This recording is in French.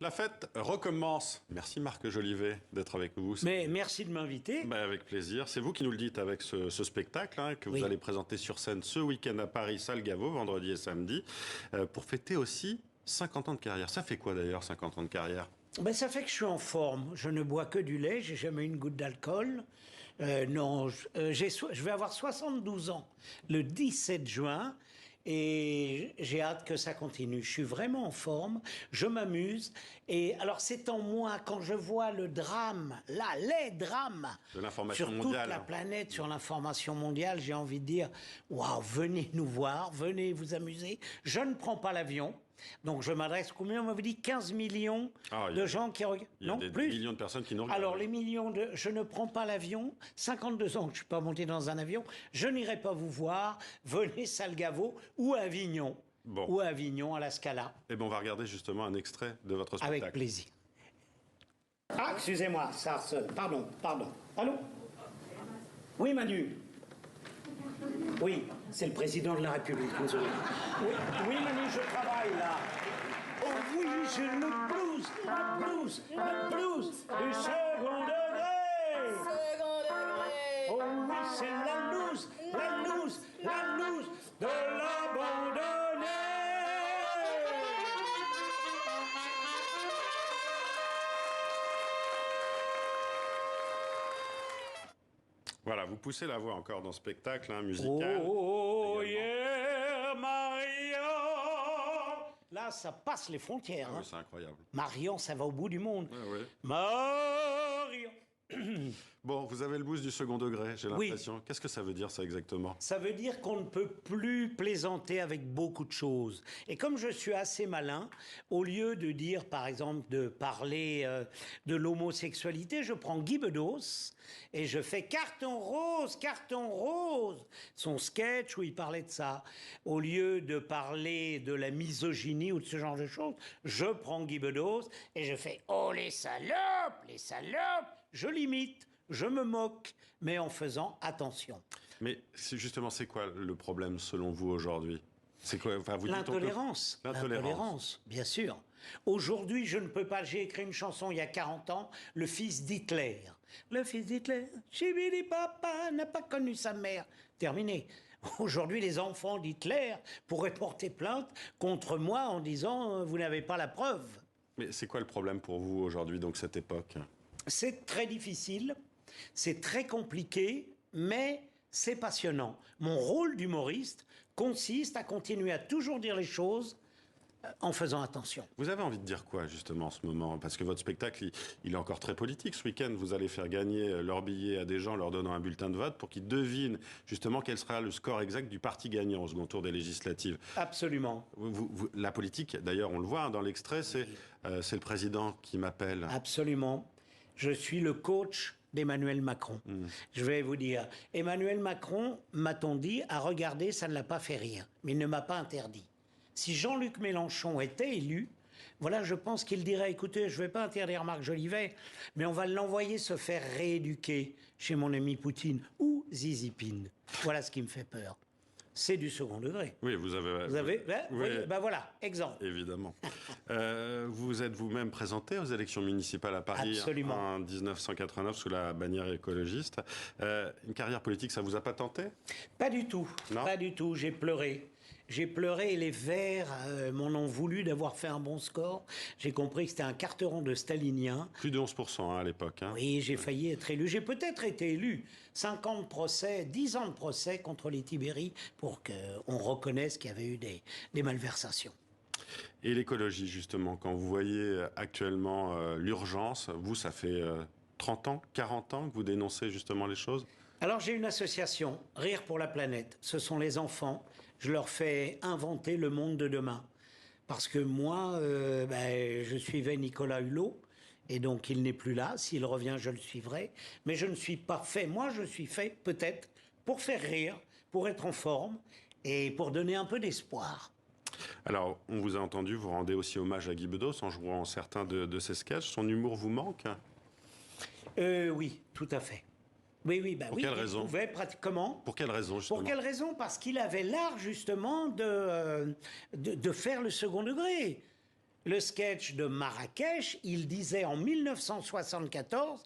La fête recommence. Merci Marc Jolivet d'être avec nous. Mais merci de m'inviter. Avec plaisir. C'est vous qui nous le dites avec ce spectacle que vous allez présenter sur scène ce week-end à Paris, salle Gaveau, vendredi et samedi, pour fêter aussi 50 ans de carrière. Ça fait quoi d'ailleurs, 50 ans de carrière? Ça fait que je suis en forme. Je ne bois que du lait, j'ai jamais eu une goutte d'alcool. Non, je vais avoir 72 ans le 17 juin. Et j'ai hâte que ça continue. Je suis vraiment en forme, je m'amuse. Et alors c'est en moi, quand je vois le drame, là, les drames de l'information sur mondiale, toute la planète, sur l'information mondiale, j'ai envie de dire, waouh, venez nous voir, venez vous amuser. Je ne prends pas l'avion. Donc je m'adresse, combien on m'avait dit 15 millions de gens qui regardent. Il y a des millions de personnes qui nous regardent. Alors les millions de... Je ne prends pas l'avion, 52 ans que je ne suis pas monté dans un avion, je n'irai pas vous voir, venez salle Gaveau ou à Avignon. Bon. Ou à Avignon, à la Scala. Eh bien on va regarder justement un extrait de votre spectacle. Avec plaisir. Ah, excusez-moi, ça se... Pardon. Allô? Oui, Manu? Oui, c'est le président de la République, désolé. Oui, Manu, je travaille là. Oh oui, j'ai le blues du second degré. Oh oui, c'est la loose de l'abandonné. Voilà, vous poussez la voix encore dans ce spectacle musical. Oh yeah, Marion. Là, ça passe les frontières. Oui, c'est incroyable. Marion, ça va au bout du monde. Oui. Marion. Bon, vous avez le blues du second degré, j'ai l'impression. Oui. Qu'est-ce que ça veut dire, ça, exactement? Ça veut dire qu'on ne peut plus plaisanter avec beaucoup de choses. Et comme je suis assez malin, au lieu de dire, par exemple, de parler de l'homosexualité, je prends Guy Bedos et je fais carton rose, son sketch où il parlait de ça. Au lieu de parler de la misogynie ou de ce genre de choses, je prends Guy Bedos et je fais « Oh, les salopes !» Je l'imite. Je me moque, mais en faisant attention. Mais justement, c'est quoi le problème selon vous aujourd'hui? C'est quoi? Enfin, l'intolérance. L'intolérance, bien sûr. Aujourd'hui, je ne peux pas... J'ai écrit une chanson il y a 40 ans, Le fils d'Hitler. Le fils d'Hitler, chibidi papa, n'a pas connu sa mère. Terminé. Aujourd'hui, les enfants d'Hitler pourraient porter plainte contre moi en disant vous n'avez pas la preuve. Mais c'est quoi le problème pour vous aujourd'hui, donc cette époque? C'est très difficile. C'est très compliqué, mais c'est passionnant. Mon rôle d'humoriste consiste à continuer à toujours dire les choses en faisant attention. Vous avez envie de dire quoi, justement, en ce moment? Parce que votre spectacle, il est encore très politique. Ce week-end, vous allez faire gagner leur billet à des gens, leur donnant un bulletin de vote pour qu'ils devinent, justement, quel sera le score exact du parti gagnant au second tour des législatives. Absolument. La politique, d'ailleurs, on le voit dans l'extrait, c'est le président qui m'appelle. Absolument. Je suis le coach d'Emmanuel Macron. Je vais vous dire, Emmanuel Macron, m'a-t-on dit, a regardé, ça ne l'a pas fait rire, mais il ne m'a pas interdit. Si Jean-Luc Mélenchon était élu, voilà, je pense qu'il dirait, écoutez, je ne vais pas interdire Marc Jolivet, mais on va l'envoyer se faire rééduquer chez mon ami Poutine ou Xi Jinping. Voilà ce qui me fait peur. C'est du second degré. Oui, vous avez... voilà, exemple. Évidemment. Vous êtes vous-même présenté aux élections municipales à Paris. Absolument. En 1989 sous la bannière écologiste. Une carrière politique, ça vous a pas tenté? Pas du tout. Non? Pas du tout. J'ai pleuré. J'ai pleuré et les Verts m'en ont voulu d'avoir fait un bon score. J'ai compris que c'était un carteron de stalinien. Plus de 11% à l'époque. Oui, j'ai failli être élu. J'ai peut-être été élu. 5 ans de procès, 10 ans de procès contre les Tibéri pour qu'on reconnaisse qu'il y avait eu des malversations. Et l'écologie, justement, quand vous voyez actuellement l'urgence, vous, ça fait 30 ans, 40 ans que vous dénoncez justement les choses? Alors j'ai une association, Rire pour la planète. Ce sont les enfants. Je leur fais inventer le monde de demain. Parce que moi, je suivais Nicolas Hulot. Et donc il n'est plus là. S'il revient, je le suivrai. Mais je ne suis pas fait. Moi, je suis fait peut-être pour faire rire, pour être en forme et pour donner un peu d'espoir. Alors, on vous a entendu, vous rendez aussi hommage à Guy Bedos en jouant certains de ses sketchs. Son humour vous manque? Oui, tout à fait. Oui, Pour quelle raison? Comment? Pour quelle raison, justement? Pour quelle raison? Parce qu'il avait l'art, justement, de faire le second degré. le sketch de Marrakech, il disait en 1974